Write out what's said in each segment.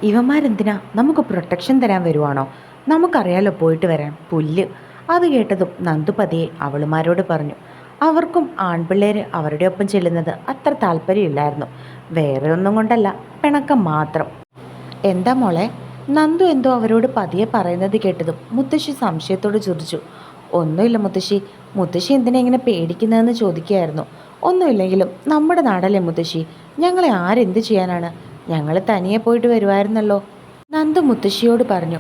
ഇവന്മാരെന്തിനാ നമുക്ക് പ്രൊട്ടക്ഷൻ തരാൻ വരുവാണോ? നമുക്കറിയാലോ പോയിട്ട് വരാൻ പുല്ല്. അത് കേട്ടതും നന്ദു പതിയെ അവളുമാരോട് പറഞ്ഞു. അവർക്കും ആൺപിള്ളേർ അവരുടെ ഒപ്പം ചെല്ലുന്നത് അത്ര താല്പര്യമില്ലായിരുന്നു. വേറെ ഒന്നും കൊണ്ടല്ല, പിണക്കം മാത്രം. എന്താ മോളെ? നന്ദു എന്തോ അവരോട് പതിയെ പറയുന്നത് കേട്ടതും മുത്തശ്ശി സംശയത്തോട് ചോദിച്ചു. ഒന്നുമില്ല മുത്തശ്ശി. മുത്തശ്ശി എന്തിനാ ഇങ്ങനെ പേടിക്കുന്നതെന്ന് ചോദിക്കുകയായിരുന്നു. ഒന്നുമില്ലെങ്കിലും നമ്മുടെ നാടല്ലേ മുത്തശ്ശി, ഞങ്ങളെ ആരെന്ത് ചെയ്യാനാണ്? ഞങ്ങൾ തനിയെ പോയിട്ട് വരുമായിരുന്നല്ലോ, നന്ദു മുത്തശ്ശിയോട് പറഞ്ഞു.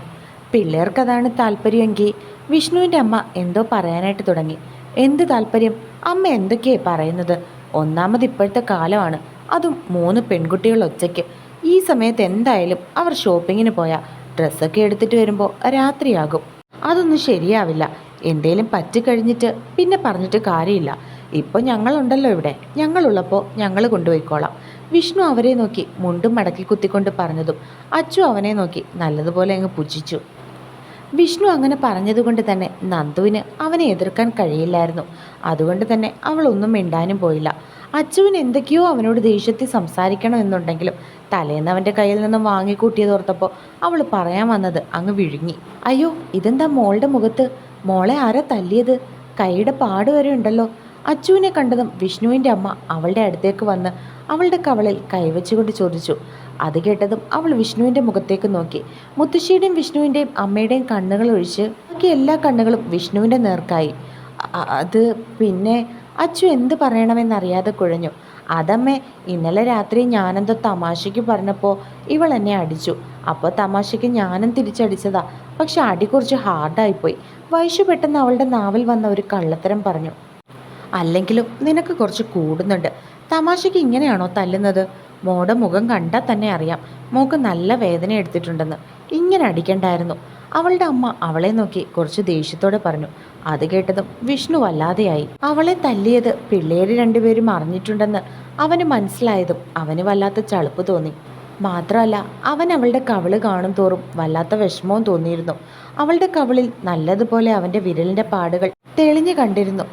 പിള്ളേർക്കതാണ് താല്പര്യമെങ്കിൽ വിഷ്ണുവിൻ്റെ അമ്മ എന്തോ പറയാനായിട്ട് തുടങ്ങി. എന്ത് താല്പര്യം? അമ്മ എന്തൊക്കെയായി പറയുന്നത്? ഒന്നാമത് ഇപ്പോഴത്തെ കാലമാണ്, അതും 3 പെൺകുട്ടികൾ ഒറ്റയ്ക്ക്. ഈ സമയത്ത് എന്തായാലും അവർ ഷോപ്പിങ്ങിന് പോയാൽ ഡ്രസ്സൊക്കെ എടുത്തിട്ട് വരുമ്പോൾ രാത്രിയാകും. അതൊന്നും ശരിയാവില്ല. എന്തേലും പറ്റിക്കഴിഞ്ഞിട്ട് പിന്നെ പറഞ്ഞിട്ട് കാര്യമില്ല. ഇപ്പോൾ ഞങ്ങളുണ്ടല്ലോ ഇവിടെ, ഞങ്ങളുള്ളപ്പോൾ ഞങ്ങൾ കൊണ്ടുപോയിക്കോളാം. വിഷ്ണു അവരെ നോക്കി മുണ്ടും മടക്കി കുത്തിക്കൊണ്ട് പറഞ്ഞതും അച്ചു അവനെ നോക്കി നല്ലതുപോലെ അങ്ങ് പുച്ഛിച്ചു. വിഷ്ണു അങ്ങനെ പറഞ്ഞതുകൊണ്ട് തന്നെ നന്ദുവിന് അവനെ എതിർക്കാൻ കഴിയില്ലായിരുന്നു. അതുകൊണ്ട് തന്നെ അവളൊന്നും മിണ്ടാനും പോയില്ല. അച്ചുവിന് എന്തൊക്കെയോ അവനോട് ദേഷ്യത്തിൽ സംസാരിക്കണമെന്നുണ്ടെങ്കിലും തലേന്ന് അവൻ്റെ കയ്യിൽ നിന്നും വാങ്ങിക്കൂട്ടിയതോർത്തപ്പോൾ അവൾ പറയാൻ വന്നത് അങ്ങ് വിഴുങ്ങി. അയ്യോ, ഇതെന്താ മോളുടെ മുഖത്ത്? മോളെ ആരാ തല്ലിയത്? കൈയുടെ പാട് വരെ ഉണ്ടല്ലോ. അച്ചുവിനെ കണ്ടതും വിഷ്ണുവിൻ്റെ അമ്മ അവളുടെ അടുത്തേക്ക് വന്ന് അവളുടെ കവളിൽ കൈവച്ചുകൊണ്ട് ചോദിച്ചു. അത് കേട്ടതും അവൾ വിഷ്ണുവിൻ്റെ മുഖത്തേക്ക് നോക്കി. മുത്തശ്ശിയുടെയും വിഷ്ണുവിൻ്റെയും അമ്മയുടെയും കണ്ണുകൾ ഒഴിച്ച് ബാക്കി എല്ലാ കണ്ണുകളും വിഷ്ണുവിൻ്റെ നേർക്കായി. അത് പിന്നെ അച്ചു എന്ത് പറയണമെന്നറിയാതെ കുഴഞ്ഞു. അതമ്മേ, ഇന്നലെ രാത്രി ഞാനെന്തോ തമാശയ്ക്ക് പറഞ്ഞപ്പോൾ ഇവൾ എന്നെ അടിച്ചു. അപ്പോൾ തമാശയ്ക്ക് ഞാനും തിരിച്ചടിച്ചതാ. പക്ഷെ അടി കുറച്ച് ഹാർഡായിപ്പോയി. വൈശു പെട്ടെന്ന് അവളുടെ നാവിൽ വന്ന ഒരു കള്ളത്തരം പറഞ്ഞു. അല്ലെങ്കിലും നിനക്ക് കുറച്ച് കൂടുന്നുണ്ട്. തമാശയ്ക്ക് ഇങ്ങനെയാണോ തല്ലുന്നത്? മോടെ മുഖം കണ്ടാൽ തന്നെ അറിയാം മോക്ക് നല്ല വേദന എടുത്തിട്ടുണ്ടെന്ന്. ഇങ്ങനെ അടിക്കണ്ടായിരുന്നു. അവളുടെ അമ്മ അവളെ നോക്കി കുറച്ച് ദേഷ്യത്തോടെ പറഞ്ഞു. അത് കേട്ടതും വിഷ്ണു വല്ലാതെയായി. അവളെ തല്ലിയത് പിള്ളേര് 2 പേരും അറിഞ്ഞിട്ടുണ്ടെന്ന് അവന് മനസ്സിലായതും അവന് വല്ലാത്ത ചളുപ്പ് തോന്നി. മാത്രമല്ല, അവൻ അവളുടെ കവിള് കാണും തോറും വല്ലാത്ത വിഷമവും തോന്നിയിരുന്നു. അവളുടെ കവിളിൽ നല്ലതുപോലെ അവൻ്റെ വിരലിൻ്റെ പാടുകൾ തെളിഞ്ഞു കണ്ടിരുന്നു.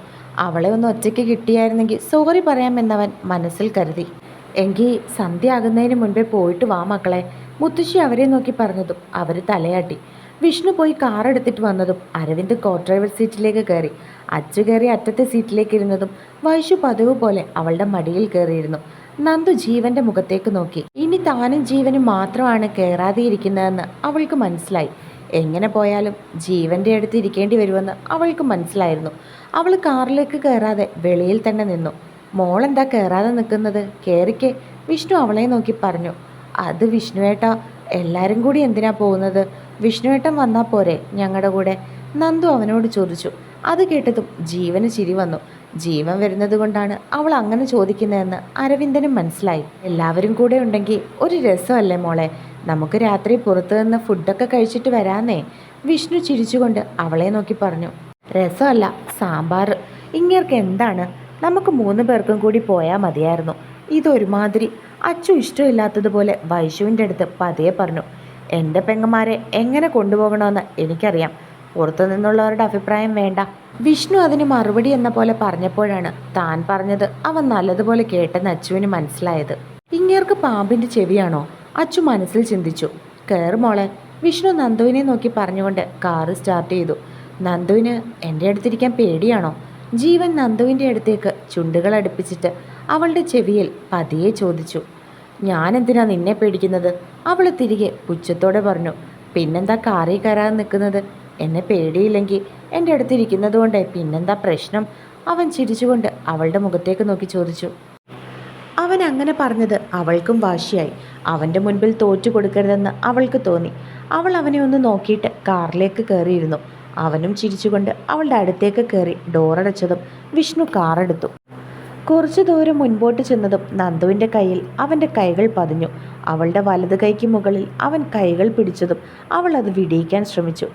അവളെ ഒന്ന് ഒറ്റയ്ക്ക് കിട്ടിയായിരുന്നെങ്കിൽ സോറി പറയാമെന്നവൻ മനസ്സിൽ കരുതി. എങ്കിൽ സന്ധ്യ ആകുന്നതിന് മുൻപേ പോയിട്ട് വാ മക്കളെ, മുത്തശ്ശി അവരെ നോക്കി പറഞ്ഞതും അവർ തലയാട്ടി. വിഷ്ണു പോയി കാർ എടുത്തിട്ട് വന്നതും അരവിന്ദ് കോ ഡ്രൈവർ സീറ്റിലേക്ക് കയറി. അച്ചു കയറി അറ്റത്തെ സീറ്റിലേക്ക് ഇരുന്നതും വൈശു പതിവ് പോലെ അവളുടെ മടിയിൽ കയറിയിരുന്നു. നന്ദു ജീവന്റെ മുഖത്തേക്ക് നോക്കി. ഇനി താനും ജീവനും മാത്രമാണ് കയറാതെ ഇരിക്കുന്നതെന്ന് അവൾക്ക് മനസ്സിലായി. എങ്ങനെ പോയാലും ജീവന്റെ അടുത്ത് ഇരിക്കേണ്ടി വരുമെന്ന് അവൾക്ക് മനസ്സിലായിരുന്നു. അവൾ കാറിലേക്ക് കയറാതെ വെളിയിൽ തന്നെ നിന്നു. മോളെന്താ കയറാതെ നിൽക്കുന്നത്? കയറിക്കേ, വിഷ്ണു അവളെ നോക്കി പറഞ്ഞു. അത് വിഷ്ണുവേട്ടാ, എല്ലാവരും കൂടി എന്തിനാ പോകുന്നത്? വിഷ്ണുവേട്ടൻ വന്നാൽ പോരെ ഞങ്ങളുടെ കൂടെ? നന്ദു അവനോട് ചോദിച്ചു. അത് കേട്ടതും ജീവന് ചിരി വന്നു. ജീവൻ വരുന്നത് കൊണ്ടാണ് അവൾ അങ്ങനെ ചോദിക്കുന്നതെന്ന് അരവിന്ദനും മനസ്സിലായി. എല്ലാവരും കൂടെ ഉണ്ടെങ്കിൽ ഒരു രസമല്ലേ മോളെ? നമുക്ക് രാത്രി പുറത്തു നിന്ന് ഫുഡൊക്കെ കഴിച്ചിട്ട് വരാന്നേ, വിഷ്ണു ചിരിച്ചുകൊണ്ട് അവളെ നോക്കി പറഞ്ഞു. രസമല്ല, സാമ്പാർ. ഇങ്ങേർക്ക് എന്താണ്? നമുക്ക് 3 പേർക്കും കൂടി പോയാൽ മതിയായിരുന്നു. ഇതൊരുമാതിരി. അച്ചു ഇഷ്ടമില്ലാത്തതുപോലെ വൈശുവിൻ്റെ അടുത്ത് പതിയെ പറഞ്ഞു. എൻ്റെ പെങ്ങന്മാരെ എങ്ങനെ കൊണ്ടുപോകണമെന്ന് എനിക്കറിയാം. പുറത്തു നിന്നുള്ളവരുടെ അഭിപ്രായം വേണ്ട. വിഷ്ണു അതിന് മറുപടി എന്ന പോലെ പറഞ്ഞപ്പോഴാണ് താൻ പറഞ്ഞത് അവൻ നല്ലതുപോലെ കേട്ടെന്ന് അച്ചുവിന് മനസ്സിലായത്. ഇങ്ങേർക്ക് പാമ്പിൻ്റെ ചെവിയാണോ? അച്ചു മനസ്സിൽ ചിന്തിച്ചു. കയറ് മോളെ, വിഷ്ണു നന്ദുവിനെ നോക്കി പറഞ്ഞുകൊണ്ട് കാറ് സ്റ്റാർട്ട് ചെയ്തു. നന്ദുവിന് എൻ്റെ അടുത്തിരിക്കാൻ പേടിയാണോ? ജീവൻ നന്ദുവിൻ്റെ അടുത്തേക്ക് ചുണ്ടുകൾ അടുപ്പിച്ചിട്ട് അവളുടെ ചെവിയിൽ പതിയെ ചോദിച്ചു. ഞാനെന്തിനാ നിന്നെ പേടിക്കുന്നത്? അവൾ തിരികെ പുച്ഛത്തോടെ പറഞ്ഞു. പിന്നെന്താ കാറിൽ കയറാതെ നിൽക്കുന്നത്? എന്നെ പേടിയില്ലെങ്കിൽ എൻ്റെ അടുത്തിരിക്കുന്നത് കൊണ്ട് പിന്നെന്താ പ്രശ്നം? അവൻ ചിരിച്ചുകൊണ്ട് അവളുടെ മുഖത്തേക്ക് നോക്കി ചോദിച്ചു. അവൻ അങ്ങനെ പറഞ്ഞത് അവൾക്കും വാശിയായി. അവൻ്റെ മുൻപിൽ തോറ്റു കൊടുക്കരുതെന്ന് അവൾക്ക് തോന്നി. അവൾ അവനെ ഒന്ന് നോക്കിയിട്ട് കാറിലേക്ക് കയറിയിരുന്നു. അവനും ചിരിച്ചുകൊണ്ട് അവളുടെ അടുത്തേക്ക് കയറി ഡോറടച്ചതും വിഷ്ണു കാറെടുത്തു. കുറച്ചു ദൂരം മുൻപോട്ട് ചെന്നതും നന്ദുവിൻ്റെ കയ്യിൽ അവൻ്റെ കൈകൾ പതിഞ്ഞു. അവളുടെ വലത് കൈക്ക് മുകളിൽ അവൻ കൈകൾ പിടിച്ചതും അവൾ അത് വിടിയിക്കാൻ ശ്രമിച്ചു.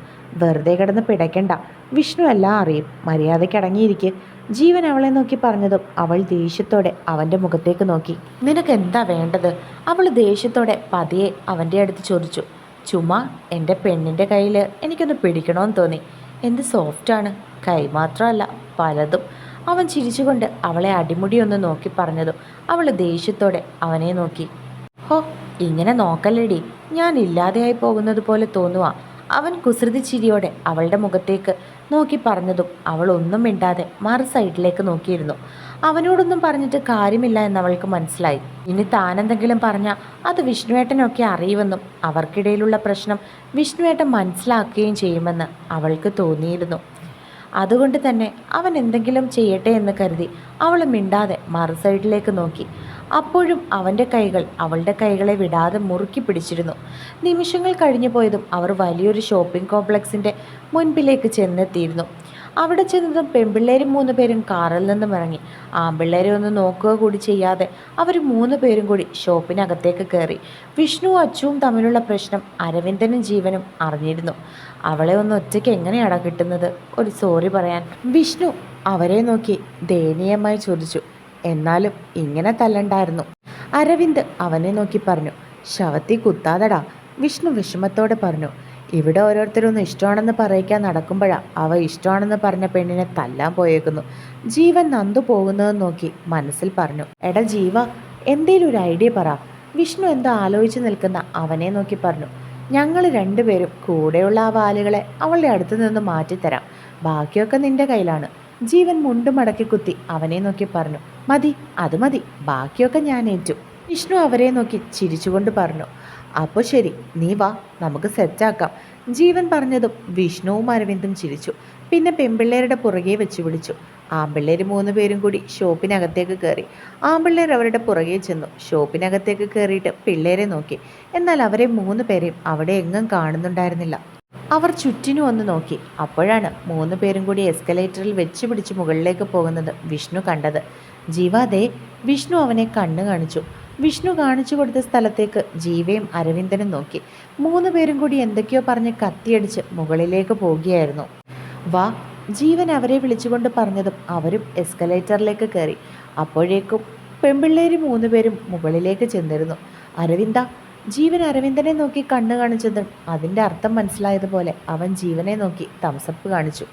വെറുതെ കിടന്ന് പിടയ്ക്കണ്ട, വിഷ്ണു എല്ലാം അറിയും, മര്യാദയ്ക്ക് അടങ്ങിയിരിക്കെ, ജീവൻ അവളെ നോക്കി പറഞ്ഞതും അവൾ ദേഷ്യത്തോടെ അവൻ്റെ മുഖത്തേക്ക് നോക്കി. നിനക്ക് എന്താ വേണ്ടത്? അവൾ ദേഷ്യത്തോടെ പതിയെ അവൻ്റെ അടുത്ത് ചോദിച്ചു. ചുമ്മാ എൻ്റെ പെണ്ണിൻ്റെ കയ്യിൽ എനിക്കൊന്ന് പിടിക്കണമെന്ന് തോന്നി. എന്ത് സോഫ്റ്റാണ്, കൈ മാത്രമല്ല പലതും. അവൻ ചിരിച്ചുകൊണ്ട് അവളെ അടിമുടിയൊന്ന് നോക്കി പറഞ്ഞതും അവൾ ദേഷ്യത്തോടെ അവനെ നോക്കി. ഹോ, ഇങ്ങനെ നോക്കല്ലേടി, ഞാൻ ഇല്ലാതെയായി പോകുന്നത് പോലെ തോന്നുക. അവൻ കുസൃതി ചിരിയോടെ അവളുടെ മുഖത്തേക്ക് നോക്കി പറഞ്ഞതും അവൾ ഒന്നും മിണ്ടാതെ മറു സൈഡിലേക്ക് നോക്കിയിരുന്നു. അവനോടൊന്നും പറഞ്ഞിട്ട് കാര്യമില്ല എന്നവൾക്ക് മനസ്സിലായി. ഇനി താനെന്തെങ്കിലും പറഞ്ഞാൽ അത് വിഷ്ണുവേട്ടനൊക്കെ അറിയുമെന്നും അവർക്കിടയിലുള്ള പ്രശ്നം വിഷ്ണുവേട്ടൻ മനസ്സിലാക്കുകയും ചെയ്യുമെന്ന് അവൾക്ക് തോന്നിയിരുന്നു. അതുകൊണ്ട് തന്നെ അവൻ എന്തെങ്കിലും ചെയ്യട്ടെ എന്ന് കരുതി അവൾ മിണ്ടാതെ മറു സൈഡിലേക്ക് നോക്കി. അപ്പോഴും അവൻ്റെ കൈകൾ അവളുടെ കൈകളെ വിടാതെ മുറുക്കി പിടിച്ചിരുന്നു. നിമിഷങ്ങൾ കഴിഞ്ഞു പോയതും അവർ വലിയൊരു ഷോപ്പിംഗ് കോംപ്ലക്സിൻ്റെ മുൻപിലേക്ക് ചെന്നെത്തിയിരുന്നു. അവിടെ ചെന്നതും പെൺപിള്ളേരും 3 പേരും കാറിൽ നിന്നും ഇറങ്ങി. ആൺപിള്ളേരെ ഒന്ന് നോക്കുക കൂടി ചെയ്യാതെ അവർ 3 പേരും കൂടി ഷോപ്പിനകത്തേക്ക് കയറി. വിഷ്ണുവും അച്ചുവും തമ്മിലുള്ള പ്രശ്നം അരവിന്ദനും ജീവനും അറിഞ്ഞിരുന്നു. അവളെ ഒന്ന് ഒറ്റയ്ക്ക് എങ്ങനെയാടാ കിട്ടുന്നത്, ഒരു സോറി പറയാൻ? വിഷ്ണു അവരെ നോക്കി ദയനീയമായി ചോദിച്ചു. എന്നാലും ഇങ്ങനെ തല്ലണ്ടായിരുന്നു. അരവിന്ദ് അവനെ നോക്കി പറഞ്ഞു. ശവത്തി കുത്താതടാ, വിഷ്ണു വിഷമത്തോടെ പറഞ്ഞു. ഇവിടെ ഓരോരുത്തരൊന്ന് ഇഷ്ടമാണെന്ന് പറയിക്കാൻ നടക്കുമ്പോഴാണ് അവ ഇഷ്ടമാണെന്ന് പറഞ്ഞ പെണ്ണിനെ തല്ലാൻ പോയേക്കുന്നു. ജീവൻ നന്ദു പോകുന്നതെന്ന് നോക്കി മനസ്സിൽ പറഞ്ഞു. എടാ ജീവ, എന്തേലും ഒരു ഐഡിയ പറ. വിഷ്ണു എന്തോ ആലോചിച്ച് നിൽക്കുന്ന അവനെ നോക്കി പറഞ്ഞു. ഞങ്ങൾ 2 പേരും കൂടെയുള്ള ആ വാലുകളെ അവളുടെ അടുത്ത് നിന്ന് മാറ്റിത്തരാം, ബാക്കിയൊക്കെ നിന്റെ കയ്യിലാണ്. ജീവൻ മുണ്ട് മടക്കി കുത്തി അവനെ നോക്കി പറഞ്ഞു. മതി, അത് മതി, ബാക്കിയൊക്കെ ഞാൻ ഏറ്റു. വിഷ്ണു അവരെ നോക്കി ചിരിച്ചുകൊണ്ട് പറഞ്ഞു. അപ്പോൾ ശരി, നീ വാ, നമുക്ക് സെറ്റാക്കാം. ജീവൻ പറഞ്ഞതും വിഷ്ണുവും അരവിന്ദും ചിരിച്ചു. പിന്നെ പെൺപിള്ളേരുടെ പുറകെ വെച്ച് വിളിച്ചു. ആൺപിള്ളേർ 3 പേരും കൂടി ഷോപ്പിനകത്തേക്ക് കയറി. ആൺപിള്ളേർ അവരുടെ പുറകെ ചെന്നു. ഷോപ്പിനകത്തേക്ക് കയറിയിട്ട് പിള്ളേരെ നോക്കി. എന്നാൽ അവരെ 3 പേരെയും അവിടെ എങ്ങും കാണുന്നുണ്ടായിരുന്നില്ല. അവർ ചുറ്റിനും ഒന്ന് നോക്കി. അപ്പോഴാണ് 3 പേരും കൂടി എസ്കലേറ്ററിൽ വെച്ച് പിടിച്ച് മുകളിലേക്ക് പോകുന്നത് വിഷ്ണു കണ്ടത്. ജീവാദേ, വിഷ്ണു അവനെ കണ്ണു കാണിച്ചു. വിഷ്ണു കാണിച്ചു കൊടുത്ത സ്ഥലത്തേക്ക് ജീവയും അരവിന്ദനും നോക്കി. 3 പേരും കൂടി എന്തൊക്കെയോ പറഞ്ഞ് കത്തിയടിച്ച് മുകളിലേക്ക് പോവുകയായിരുന്നു. വാ, ജീവൻ അവരെ വിളിച്ചുകൊണ്ട് പറഞ്ഞതും അവരും എസ്കലേറ്ററിലേക്ക് കയറി. അപ്പോഴേക്കും പെൺപിള്ളേര് 3 പേരും മുകളിലേക്ക് ചെന്നിരുന്നു. അരവിന്ദ, ജീവൻ അരവിന്ദനെ നോക്കി കണ്ണു കാണിച്ചതും അതിൻ്റെ അർത്ഥം മനസ്സിലായതുപോലെ അവൻ ജീവനെ നോക്കി തംസപ്പ് കാണിച്ചു.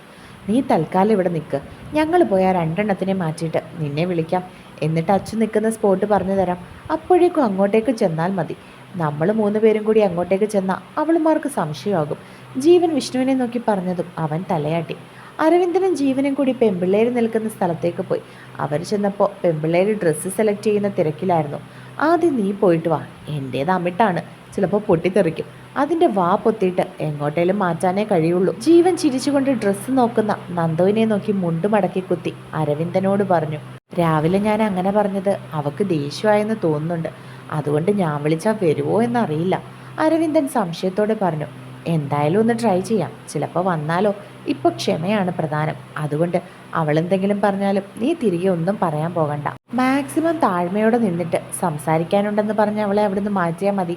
നീ തൽക്കാലം ഇവിടെ നിൽക്ക്, ഞങ്ങൾ പോയി ആ 2 എണ്ണത്തിനെ മാറ്റിയിട്ട് നിന്നെ വിളിക്കാം. എന്നിട്ട് അച്ചു നിൽക്കുന്ന സ്പോട്ട് പറഞ്ഞു തരാം. അപ്പോഴേക്കും അങ്ങോട്ടേക്ക് ചെന്നാൽ മതി. നമ്മൾ 3 പേരും കൂടി അങ്ങോട്ടേക്ക് ചെന്നാൽ അവളുമാർക്ക് സംശയമാകും. ജീവൻ വിഷ്ണുവിനെ നോക്കി പറഞ്ഞതും അവൻ തലയാട്ടി. അരവിന്ദനും ജീവനും കൂടി പെൺപിള്ളേർ നിൽക്കുന്ന സ്ഥലത്തേക്ക് പോയി. അവർ ചെന്നപ്പോൾ പെൺപിള്ളേർ ഡ്രസ്സ് സെലക്ട് ചെയ്യുന്ന തിരക്കിലായിരുന്നു. ആദ്യം നീ പോയിട്ട് വാ, എൻ്റേത് അമിട്ടാണ്, ചിലപ്പോൾ പൊട്ടിത്തെറിക്കും. അതിൻ്റെ വാ പൊത്തിയിട്ട് എങ്ങോട്ടേലും മാറ്റാനേ കഴിയുള്ളൂ. ജീവൻ ചിരിച്ചുകൊണ്ട് ഡ്രസ്സ് നോക്കുന്ന നന്ദുവിനെ നോക്കി മുണ്ട് മടക്കി കുത്തി അരവിന്ദനോട് പറഞ്ഞു. രാവിലെ ഞാൻ അങ്ങനെ പറഞ്ഞത് അവൾക്ക് ദേഷ്യമായെന്ന് തോന്നുന്നുണ്ട്. അതുകൊണ്ട് ഞാൻ വിളിച്ചാൽ വരുമോ എന്നറിയില്ല. അരവിന്ദൻ സംശയത്തോടെ പറഞ്ഞു. എന്തായാലും ഒന്ന് ട്രൈ ചെയ്യാം, ചിലപ്പോൾ വന്നാലോ. ഇപ്പോൾ ക്ഷമയാണ് പ്രധാനം. അതുകൊണ്ട് അവളെന്തെങ്കിലും പറഞ്ഞാലും നീ തിരികെ ഒന്നും പറയാൻ പോകണ്ട. മാക്സിമം താഴ്മയോടെ നിന്നിട്ട് സംസാരിക്കാനുണ്ടെന്ന് പറഞ്ഞ് അവളെ അവിടുന്ന് മാറ്റിയാൽ മതി.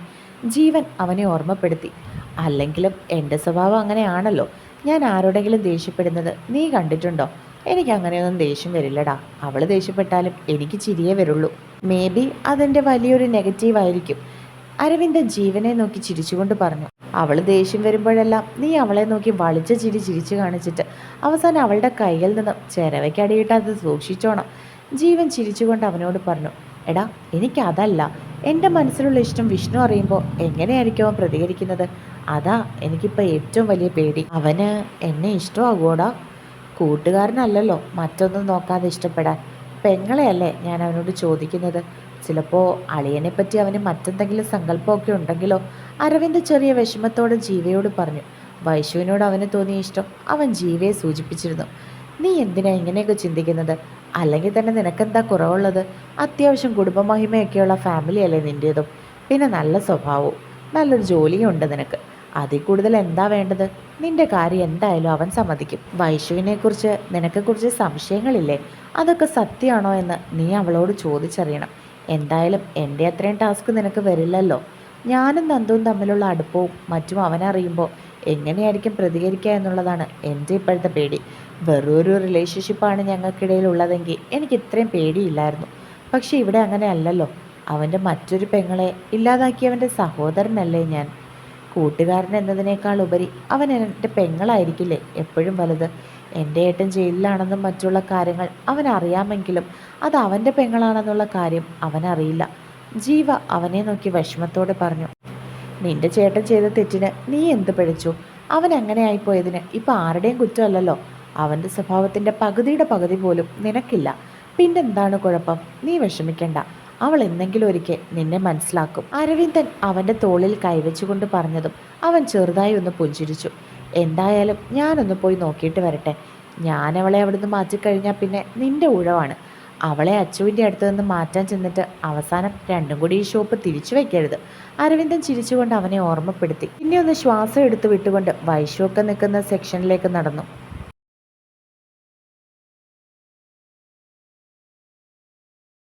ജീവൻ അവനെ ഓർമ്മപ്പെടുത്തി. അല്ലെങ്കിലും എൻ്റെ സ്വഭാവം അങ്ങനെയാണല്ലോ. ഞാൻ ആരോടെങ്കിലും ദേഷ്യപ്പെടുന്നത് നീ കണ്ടിട്ടുണ്ടോ? എനിക്ക് അങ്ങനെയൊന്നും ദേഷ്യം വരില്ലടാ. അവൾ ദേഷ്യപ്പെട്ടാലും എനിക്ക് ചിരിയേ വരുള്ളൂ. മേ ബി അതെൻ്റെ വലിയൊരു നെഗറ്റീവായിരിക്കും. അരവിന്ദ് ജീവനെ നോക്കി ചിരിച്ചുകൊണ്ട് പറഞ്ഞു. അവൾ ദേഷ്യം വരുമ്പോഴെല്ലാം നീ അവളെ നോക്കി വളിച്ച ചിരി ചിരിച്ചു കാണിച്ചിട്ട് അവസാനം അവളുടെ കൈയിൽ നിന്ന് ചിരവയ്ക്കടിയിട്ട് അത് സൂക്ഷിച്ചോണം. ജീവൻ ചിരിച്ചുകൊണ്ട് അവനോട് പറഞ്ഞു. എടാ, എനിക്കതല്ല, എൻ്റെ മനസ്സിലുള്ള ഇഷ്ടം വിഷ്ണു അറിയുമ്പോൾ എങ്ങനെയായിരിക്കും അവൻ പ്രതികരിക്കുന്നത്? അതാ എനിക്കിപ്പോൾ ഏറ്റവും വലിയ പേടി. അവന് എന്നെ ഇഷ്ടമാകുമോടാ? കൂട്ടുകാരനല്ലല്ലോ മറ്റൊന്നും നോക്കാതെ ഇഷ്ടപ്പെടാൻ. പെങ്ങളെയല്ലേ ഞാൻ അവനോട് ചോദിക്കുന്നത്. ചിലപ്പോൾ അളിയനെപ്പറ്റി അവന് മറ്റെന്തെങ്കിലും സങ്കല്പമൊക്കെ ഉണ്ടെങ്കിലോ? അരവിന്ദ് ചെറിയ വിഷമത്തോടെ ജീവയോട് പറഞ്ഞു. വൈശുവിനോട് അവന് തോന്നിയ ഇഷ്ടം അവൻ ജീവയെ സൂചിപ്പിച്ചിരുന്നു. നീ എന്തിനാ ഇങ്ങനെയൊക്കെ ചിന്തിക്കുന്നത്? അല്ലെങ്കിൽ തന്നെ നിനക്കെന്താ കുറവുള്ളത്? അത്യാവശ്യം കുടുംബമഹിമയൊക്കെയുള്ള ഫാമിലിയല്ലേ നിൻ്റേതും. പിന്നെ നല്ല സ്വഭാവവും നല്ലൊരു ജോലിയും ഉണ്ട് നിനക്ക്. അതിൽ കൂടുതൽ എന്താ വേണ്ടത്? നിന്റെ കാര്യം എന്തായാലും അവൻ സമ്മതിക്കും. വൈശുവിനെക്കുറിച്ച് നിനക്കെക്കുറിച്ച് സംശയങ്ങളില്ലേ? അതൊക്കെ സത്യമാണോ എന്ന് നീ അവളോട് ചോദിച്ചറിയണം. എന്തായാലും എൻ്റെ അത്രയും ടാസ്ക് നിനക്ക് വരില്ലല്ലോ. ഞാനും നന്ദുവും തമ്മിലുള്ള അടുപ്പവും മറ്റും അവനറിയുമ്പോൾ എങ്ങനെയായിരിക്കും പ്രതികരിക്കുക എന്നുള്ളതാണ് എൻ്റെ ഇപ്പോഴത്തെ പേടി. വെറൊരു റിലേഷൻഷിപ്പാണ് ഞങ്ങൾക്കിടയിലുള്ളതെങ്കിൽ എനിക്ക് ഇത്രയും പേടിയില്ലായിരുന്നു. പക്ഷേ ഇവിടെ അങ്ങനെ അല്ലല്ലോ. അവൻ്റെ മറ്റൊരു പെങ്ങളെ ഇല്ലാതാക്കിയവൻ്റെ സഹോദരനല്ലേ ഞാൻ. കൂട്ടുകാരൻ എന്നതിനേക്കാൾ ഉപരി അവൻ എൻ്റെ പെങ്ങളായിരിക്കില്ലേ എപ്പോഴും വലുത്. എൻ്റെ ഏട്ടൻ ജയിലിലാണെന്നും മറ്റുള്ള കാര്യങ്ങൾ അവനറിയാമെങ്കിലും അത് അവൻ്റെ പെങ്ങളാണെന്നുള്ള കാര്യം അവനറിയില്ല. ജീവ അവനെ നോക്കി വിഷമത്തോടെ പറഞ്ഞു. നിന്റെ ചേട്ടൻ ചെയ്ത തെറ്റിന് നീ എന്ത് പിഴച്ചു? അവൻ അങ്ങനെ ആയിപ്പോയതിന് ഇപ്പം ആരുടെയും കുറ്റമല്ലല്ലോ. അവൻ്റെ സ്വഭാവത്തിൻ്റെ പകുതിയുടെ പകുതി പോലും നിനക്കില്ല. പിന്നെന്താണ് കുഴപ്പം? നീ വിഷമിക്കണ്ട. അവൾ എന്തെങ്കിലും ഒരിക്കൽ നിന്നെ മനസ്സിലാക്കും. അരവിന്ദൻ അവൻ്റെ തോളിൽ കൈവച്ചുകൊണ്ട് പറഞ്ഞതും അവൻ ചെറുതായി ഒന്ന് പുഞ്ചിരിച്ചു. എന്തായാലും ഞാനൊന്ന് പോയി നോക്കിയിട്ട് വരട്ടെ. ഞാനവളെ അവിടുന്ന് മാറ്റിക്കഴിഞ്ഞാൽ പിന്നെ നിന്റെ ഊഴമാണ്. അവളെ അച്ചുവിൻ്റെ അടുത്ത് നിന്ന് മാറ്റാൻ ചെന്നിട്ട് അവസാനം രണ്ടും കൂടി ഈ ഷോപ്പ് തിരിച്ചു വയ്ക്കരുത്. അരവിന്ദൻ ചിരിച്ചുകൊണ്ട് അവനെ ഓർമ്മപ്പെടുത്തി. പിന്നെ ഒന്ന് ശ്വാസം എടുത്ത് വിട്ടുകൊണ്ട് വൈശുവൊക്കെ നിൽക്കുന്ന സെക്ഷനിലേക്ക് നടന്നു.